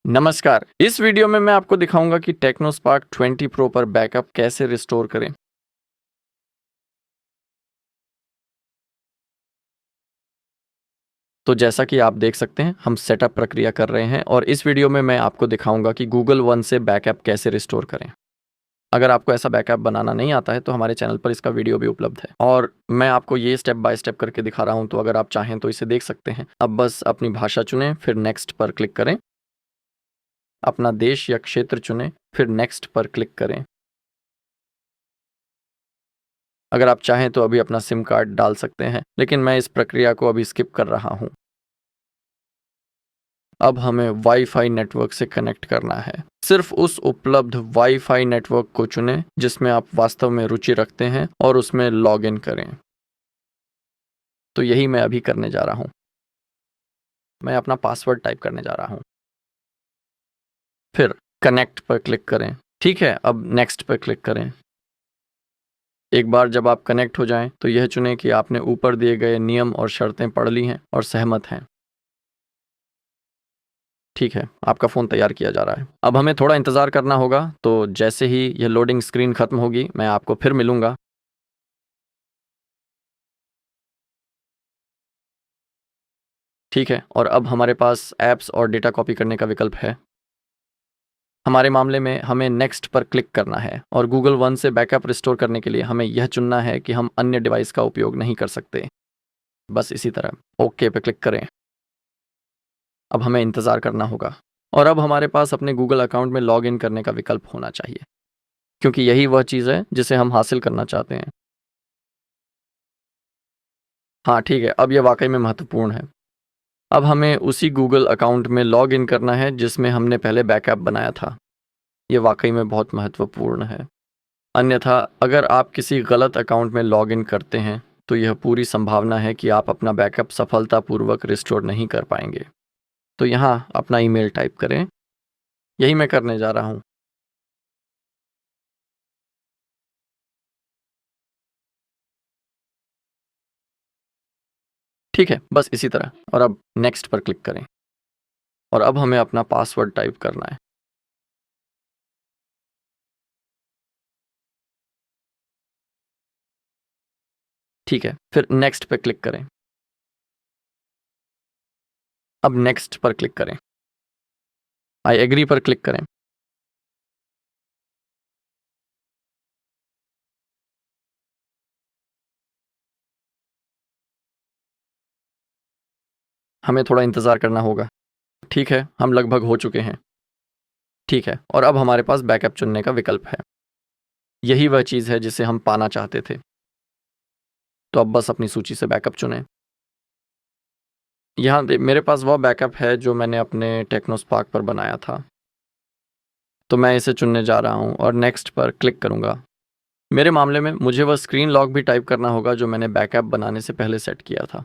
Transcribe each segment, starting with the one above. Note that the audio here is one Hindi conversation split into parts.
नमस्कार। इस वीडियो में मैं आपको दिखाऊंगा कि टेक्नोस्पार्क 20 प्रो पर बैकअप कैसे रिस्टोर करें। तो जैसा कि आप देख सकते हैं, हम सेटअप प्रक्रिया कर रहे हैं और इस वीडियो में मैं आपको दिखाऊंगा कि गूगल वन से बैकअप कैसे रिस्टोर करें। अगर आपको ऐसा बैकअप बनाना नहीं आता है तो हमारे चैनल पर इसका वीडियो भी उपलब्ध है और मैं आपको ये स्टेप बाय स्टेप करके दिखा रहा हूं, तो अगर आप चाहें तो इसे देख सकते हैं। अब बस अपनी भाषा चुनें, फिर नेक्स्ट पर क्लिक करें। अपना देश या क्षेत्र चुनें, फिर नेक्स्ट पर क्लिक करें। अगर आप चाहें तो अभी अपना सिम कार्ड डाल सकते हैं, लेकिन मैं इस प्रक्रिया को अभी स्किप कर रहा हूं। अब हमें वाईफाई नेटवर्क से कनेक्ट करना है। सिर्फ उस उपलब्ध वाईफाई नेटवर्क को चुनें जिसमें आप वास्तव में रुचि रखते हैं और उसमें लॉग इन करें। तो यही मैं अभी करने जा रहा हूं। मैं अपना पासवर्ड टाइप करने जा रहा हूं। फिर कनेक्ट पर क्लिक करें। ठीक है, अब नेक्स्ट पर क्लिक करें। एक बार जब आप कनेक्ट हो जाएं तो यह चुनें कि आपने ऊपर दिए गए नियम और शर्तें पढ़ ली हैं और सहमत हैं। ठीक है, आपका फ़ोन तैयार किया जा रहा है। अब हमें थोड़ा इंतज़ार करना होगा, तो जैसे ही यह लोडिंग स्क्रीन ख़त्म होगी, मैं आपको फिर मिलूँगा। ठीक है, और अब हमारे पास ऐप्स और डेटा कॉपी करने का विकल्प है। हमारे मामले में हमें नेक्स्ट पर क्लिक करना है और गूगल वन से बैकअप रिस्टोर करने के लिए हमें यह चुनना है कि हम अन्य डिवाइस का उपयोग नहीं कर सकते। बस इसी तरह ओके पे क्लिक करें। अब हमें इंतज़ार करना होगा और अब हमारे पास अपने गूगल अकाउंट में लॉग इन करने का विकल्प होना चाहिए, क्योंकि यही वह चीज़ है जिसे हम हासिल करना चाहते हैं। हाँ, ठीक है, अब यह वाक़ई में महत्वपूर्ण है। अब हमें उसी गूगल अकाउंट में लॉग इन करना है जिसमें हमने पहले बैकअप बनाया था। ये वाक़ई में बहुत महत्वपूर्ण है। अन्यथा अगर आप किसी गलत अकाउंट में लॉग इन करते हैं, तो यह पूरी संभावना है कि आप अपना बैकअप सफलतापूर्वक रिस्टोर नहीं कर पाएंगे। तो यहाँ अपना ईमेल टाइप करें। यही मैं करने जा रहा हूँ। ठीक है, बस इसी तरह, और अब नेक्स्ट पर क्लिक करें और अब हमें अपना पासवर्ड टाइप करना है। ठीक है, फिर नेक्स्ट पर क्लिक करें। अब नेक्स्ट पर क्लिक करें। आई एग्री पर क्लिक करें। हमें थोड़ा इंतज़ार करना होगा। ठीक है, हम लगभग हो चुके हैं। ठीक है, और अब हमारे पास बैकअप चुनने का विकल्प है। यही वह चीज़ है जिसे हम पाना चाहते थे। तो अब बस अपनी सूची से बैकअप चुनें। यहाँ मेरे पास वह बैकअप है जो मैंने अपने टेक्नोस्पार्क पर बनाया था। तो मैं इसे चुनने जा रहा हूँ और नेक्स्ट पर क्लिक करूँगा। मेरे मामले में मुझे वह स्क्रीन लॉक भी टाइप करना होगा जो मैंने बैकअप बनाने से पहले सेट किया था।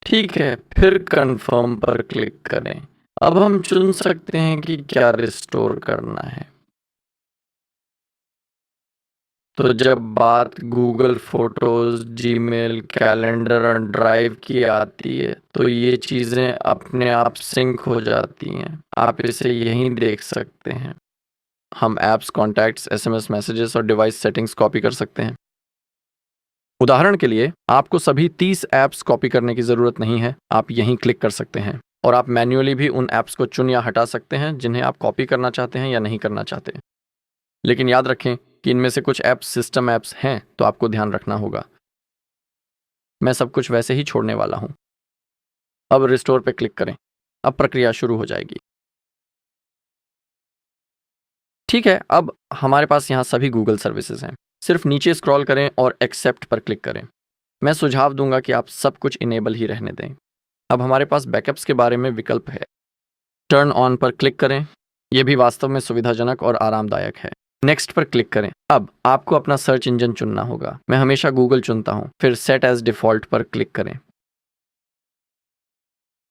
ठीक है, फिर कंफर्म पर क्लिक करें। अब हम चुन सकते हैं कि क्या रिस्टोर करना है। तो जब बात गूगल फोटोज, जीमेल, कैलेंडर और ड्राइव की आती है, तो ये चीज़ें अपने आप सिंक हो जाती हैं। आप इसे यहीं देख सकते हैं। हम ऐप्स, कॉन्टैक्ट्स, एसएमएस मैसेजेस और डिवाइस सेटिंग्स कॉपी कर सकते हैं। उदाहरण के लिए, आपको सभी 30 ऐप्स कॉपी करने की ज़रूरत नहीं है। आप यहीं क्लिक कर सकते हैं और आप मैन्युअली भी उन ऐप्स को चुन या हटा सकते हैं जिन्हें आप कॉपी करना चाहते हैं या नहीं करना चाहते। लेकिन याद रखें कि इनमें से कुछ ऐप्स सिस्टम ऐप्स हैं, तो आपको ध्यान रखना होगा। मैं सब कुछ वैसे ही छोड़ने वाला हूँ। अब रिस्टोर पे क्लिक करें। अब प्रक्रिया शुरू हो जाएगी। ठीक है, अब हमारे पास यहाँ सभी गूगल सर्विसेज हैं। सिर्फ नीचे स्क्रॉल करें और एक्सेप्ट पर क्लिक करें। मैं सुझाव दूंगा कि आप सब कुछ इनेबल ही रहने दें। अब हमारे पास बैकअप्स के बारे में विकल्प है। टर्न ऑन पर क्लिक करें। यह भी वास्तव में सुविधाजनक और आरामदायक है। नेक्स्ट पर क्लिक करें। अब आपको अपना सर्च इंजन चुनना होगा। मैं हमेशा गूगल चुनता हूँ। फिर सेट एज डिफ़ॉल्ट पर क्लिक करें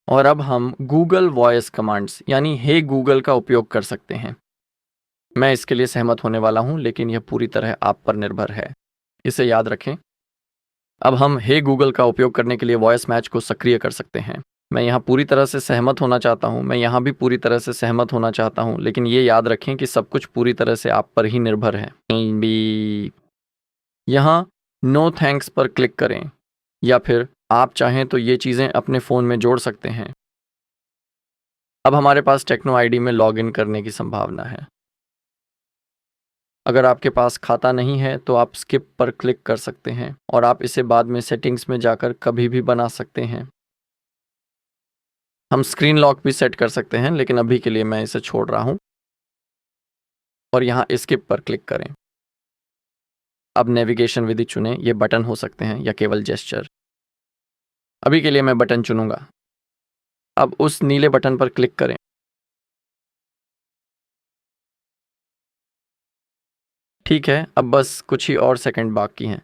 और अब हम गूगल वॉइस कमांड्स यानी हे गूगल का उपयोग कर सकते हैं। मैं इसके लिए सहमत होने वाला हूँ, लेकिन यह पूरी तरह आप पर निर्भर है। इसे याद रखें। अब हम हे गूगल का उपयोग करने के लिए वॉइस मैच को सक्रिय कर सकते हैं। मैं यहाँ पूरी तरह से सहमत होना चाहता हूँ, मैं यहाँ भी पूरी तरह से सहमत होना चाहता हूँ, लेकिन ये याद रखें कि सब कुछ पूरी तरह से आप पर ही निर्भर है। भी यहाँ नो थैंक्स पर क्लिक करें या फिर आप चाहें तो ये चीज़ें अपने फ़ोन में जोड़ सकते हैं। अब हमारे पास टेक्नो आईडी में लॉगिन करने की संभावना है। अगर आपके पास खाता नहीं है तो आप स्किप पर क्लिक कर सकते हैं और आप इसे बाद में सेटिंग्स में जाकर कभी भी बना सकते हैं। हम स्क्रीन लॉक भी सेट कर सकते हैं, लेकिन अभी के लिए मैं इसे छोड़ रहा हूँ और यहाँ स्किप पर क्लिक करें। अब नेविगेशन विधि चुनें, ये बटन हो सकते हैं या केवल जेस्चर। अभी के लिए मैं बटन चुनूंगा। अब उस नीले बटन पर क्लिक करें। ठीक है, अब बस कुछ ही और सेकंड बाकी हैं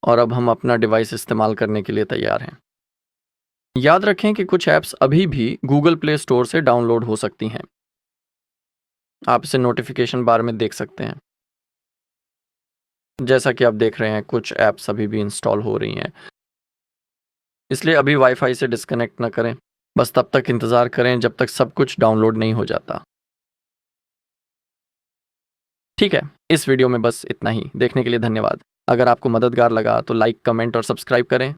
और अब हम अपना डिवाइस इस्तेमाल करने के लिए तैयार हैं। याद रखें कि कुछ ऐप्स अभी भी गूगल प्ले स्टोर से डाउनलोड हो सकती हैं। आप इसे नोटिफिकेशन बार में देख सकते हैं। जैसा कि आप देख रहे हैं, कुछ ऐप्स अभी भी इंस्टॉल हो रही हैं, इसलिए अभी वाईफाई से डिस्कनेक्ट ना करें। बस तब तक इंतज़ार करें जब तक सब कुछ डाउनलोड नहीं हो जाता। ठीक है, इस वीडियो में बस इतना ही। देखने के लिए धन्यवाद। अगर आपको मददगार लगा तो लाइक, कमेंट और सब्सक्राइब करें।